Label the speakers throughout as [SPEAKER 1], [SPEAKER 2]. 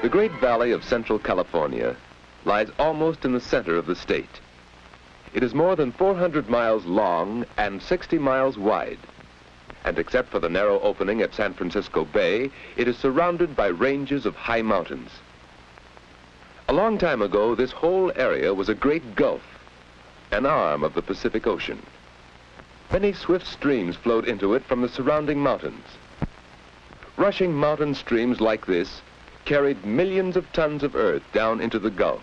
[SPEAKER 1] The Great Valley of Central California lies almost in the center of the state. It is more than 400 miles long and 60 miles wide. And except for the narrow opening at San Francisco Bay, it is surrounded by ranges of high mountains. A long time ago, this whole area was a great gulf, an arm of the Pacific Ocean. Many swift streams flowed into it from the surrounding mountains. Rushing mountain streams like this carried millions of tons of earth down into the Gulf.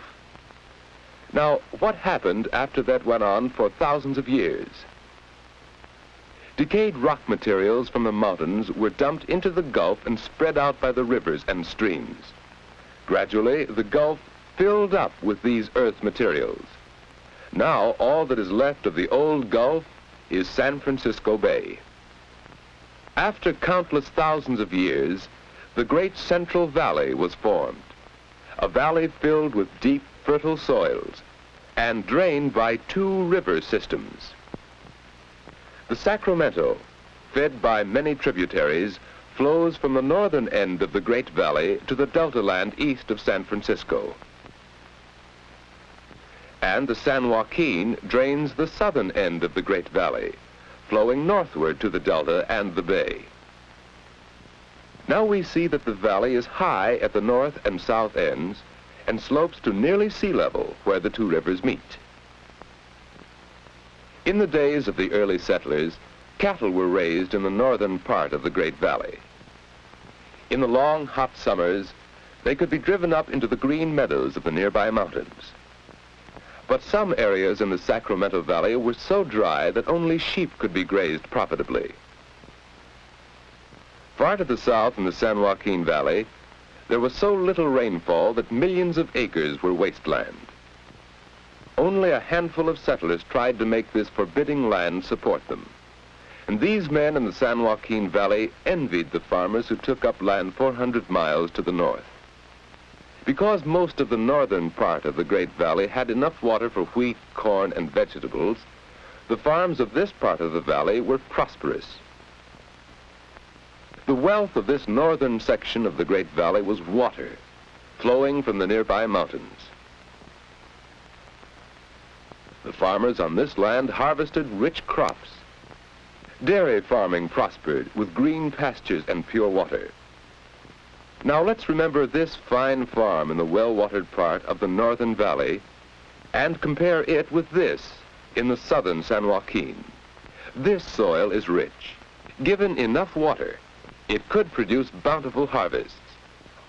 [SPEAKER 1] Now, what happened after that went on for thousands of years? Decayed rock materials from the mountains were dumped into the Gulf and spread out by the rivers and streams. Gradually, the Gulf filled up with these earth materials. Now, all that is left of the old Gulf is San Francisco Bay. After countless thousands of years, the great Central Valley was formed, a valley filled with deep, fertile soils and drained by two river systems. The Sacramento, fed by many tributaries, flows from the northern end of the Great Valley to the Delta land east of San Francisco. And the San Joaquin drains the southern end of the Great Valley, flowing northward to the Delta and the Bay. Now we see that the valley is high at the north and south ends and slopes to nearly sea level where the two rivers meet. In the days of the early settlers, cattle were raised in the northern part of the Great Valley. In the long, hot summers, they could be driven up into the green meadows of the nearby mountains. But some areas in the Sacramento Valley were so dry that only sheep could be grazed profitably. Far to the south in the San Joaquin Valley, there was so little rainfall that millions of acres were wasteland. Only a handful of settlers tried to make this forbidding land support them. And these men in the San Joaquin Valley envied the farmers who took up land 400 miles to the north. Because most of the northern part of the Great Valley had enough water for wheat, corn, and vegetables, the farms of this part of the valley were prosperous. The wealth of this northern section of the Great Valley was water, flowing from the nearby mountains. The farmers on this land harvested rich crops. Dairy farming prospered with green pastures and pure water. Now let's remember this fine farm in the well-watered part of the northern valley and compare it with this in the southern San Joaquin. This soil is rich. Given enough water, it could produce bountiful harvests.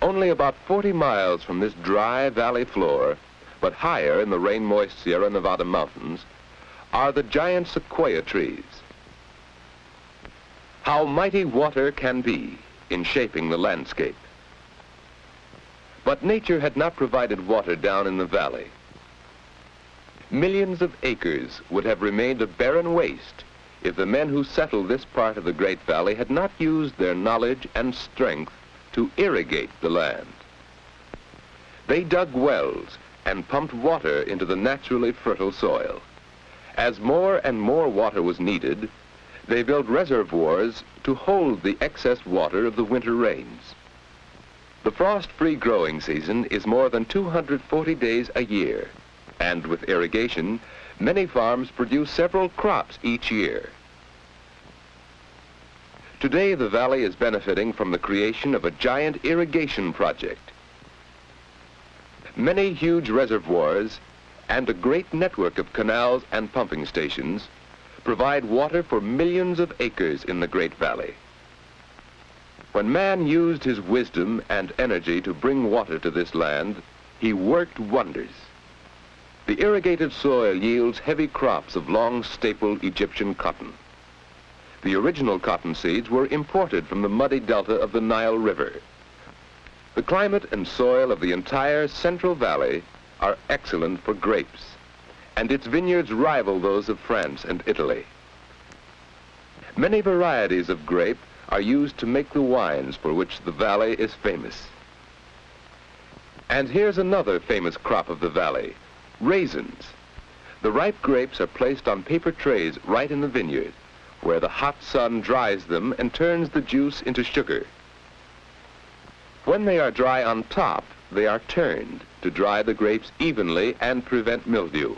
[SPEAKER 1] Only about 40 miles from this dry valley floor, but higher in the rain-moist Sierra Nevada mountains, are the giant sequoia trees. How mighty water can be in shaping the landscape. But nature had not provided water down in the valley. Millions of acres would have remained a barren waste if the men who settled this part of the Great Valley had not used their knowledge and strength to irrigate the land. They dug wells and pumped water into the naturally fertile soil. As more and more water was needed, they built reservoirs to hold the excess water of the winter rains. The frost-free growing season is more than 240 days a year, and with irrigation, many farms produce several crops each year. Today, the valley is benefiting from the creation of a giant irrigation project. Many huge reservoirs and a great network of canals and pumping stations provide water for millions of acres in the Great Valley. When man used his wisdom and energy to bring water to this land, he worked wonders. The irrigated soil yields heavy crops of long staple Egyptian cotton. The original cotton seeds were imported from the muddy delta of the Nile River. The climate and soil of the entire Central Valley are excellent for grapes, and its vineyards rival those of France and Italy. Many varieties of grape are used to make the wines for which the valley is famous. And here's another famous crop of the valley, raisins. The ripe grapes are placed on paper trays right in the vineyard, where the hot sun dries them and turns the juice into sugar. When they are dry on top, they are turned to dry the grapes evenly and prevent mildew.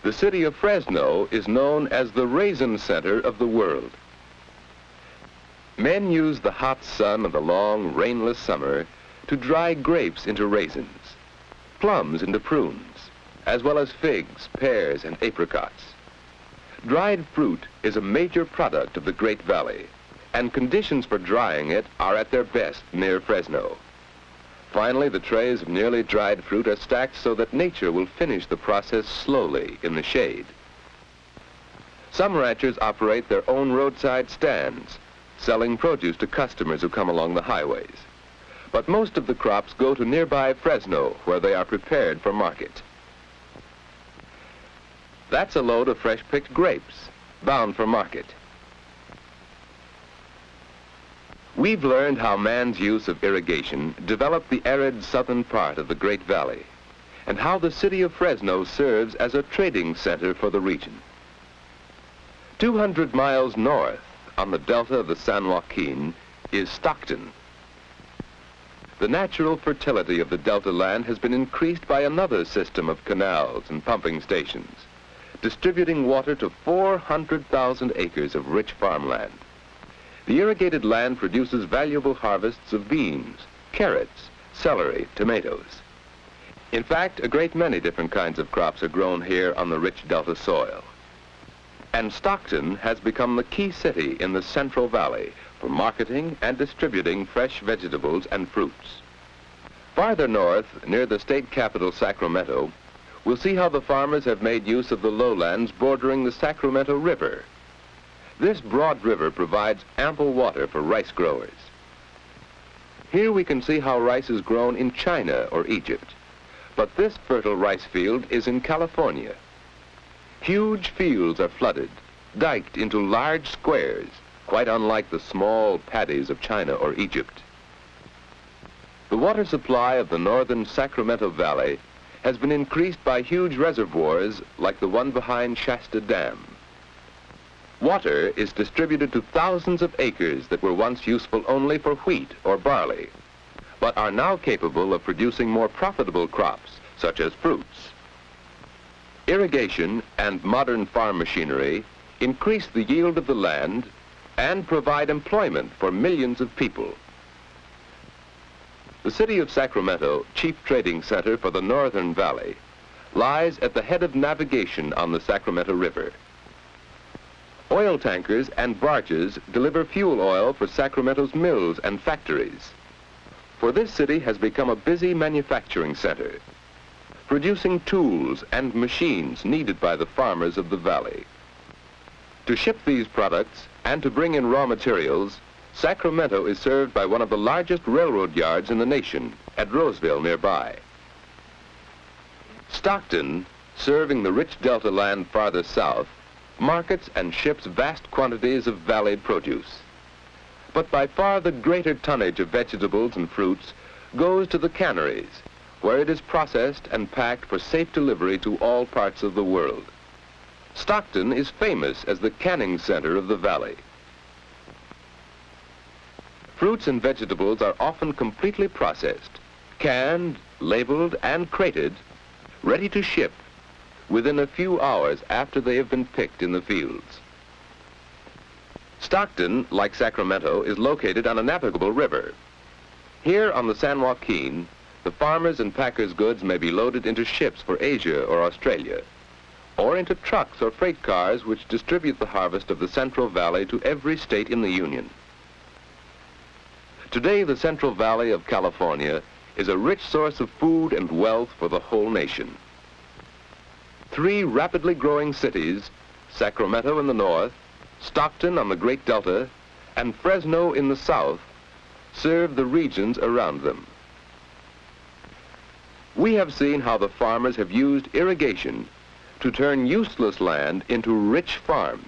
[SPEAKER 1] The city of Fresno is known as the raisin center of the world. Men use the hot sun of the long, rainless summer to dry grapes into raisins, plums into prunes, as well as figs, pears, and apricots. Dried fruit is a major product of the Great Valley, and conditions for drying it are at their best near Fresno. Finally, the trays of nearly dried fruit are stacked so that nature will finish the process slowly in the shade. Some ranchers operate their own roadside stands, selling produce to customers who come along the highways. But most of the crops go to nearby Fresno, where they are prepared for market. That's a load of fresh-picked grapes, bound for market. We've learned how man's use of irrigation developed the arid southern part of the Great Valley, and how the city of Fresno serves as a trading center for the region. 200 miles north, on the delta of the San Joaquin, is Stockton. The natural fertility of the delta land has been increased by another system of canals and pumping stations, distributing water to 400,000 acres of rich farmland. The irrigated land produces valuable harvests of beans, carrots, celery, tomatoes. In fact, a great many different kinds of crops are grown here on the rich delta soil. And Stockton has become the key city in the Central Valley for marketing and distributing fresh vegetables and fruits. Farther north, near the state capital Sacramento, we'll see how the farmers have made use of the lowlands bordering the Sacramento River. This broad river provides ample water for rice growers. Here we can see how rice is grown in China or Egypt, but this fertile rice field is in California. Huge fields are flooded, diked into large squares, quite unlike the small paddies of China or Egypt. The water supply of the northern Sacramento Valley has been increased by huge reservoirs like the one behind Shasta Dam. Water is distributed to thousands of acres that were once useful only for wheat or barley, but are now capable of producing more profitable crops, such as fruits. Irrigation and modern farm machinery increase the yield of the land and provide employment for millions of people. The city of Sacramento, chief trading center for the Northern Valley, lies at the head of navigation on the Sacramento River. Oil tankers and barges deliver fuel oil for Sacramento's mills and factories. For this city has become a busy manufacturing center, producing tools and machines needed by the farmers of the valley. To ship these products and to bring in raw materials, Sacramento is served by one of the largest railroad yards in the nation at Roseville nearby. Stockton, serving the rich delta land farther south, markets and ships vast quantities of valley produce. But by far the greater tonnage of vegetables and fruits goes to the canneries, where it is processed and packed for safe delivery to all parts of the world. Stockton is famous as the canning center of the valley. Fruits and vegetables are often completely processed, canned, labeled, and crated, ready to ship within a few hours after they have been picked in the fields. Stockton, like Sacramento, is located on a navigable river. Here on the San Joaquin, the farmers' and packers' goods may be loaded into ships for Asia or Australia, or into trucks or freight cars which distribute the harvest of the Central Valley to every state in the Union. Today, the Central Valley of California is a rich source of food and wealth for the whole nation. 3 rapidly growing cities, Sacramento in the north, Stockton on the Great Delta, and Fresno in the south, serve the regions around them. We have seen how the farmers have used irrigation to turn useless land into rich farms,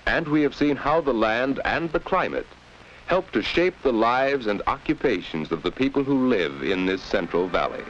[SPEAKER 1] and we have seen how the land and the climate help to shape the lives and occupations of the people who live in this Central Valley.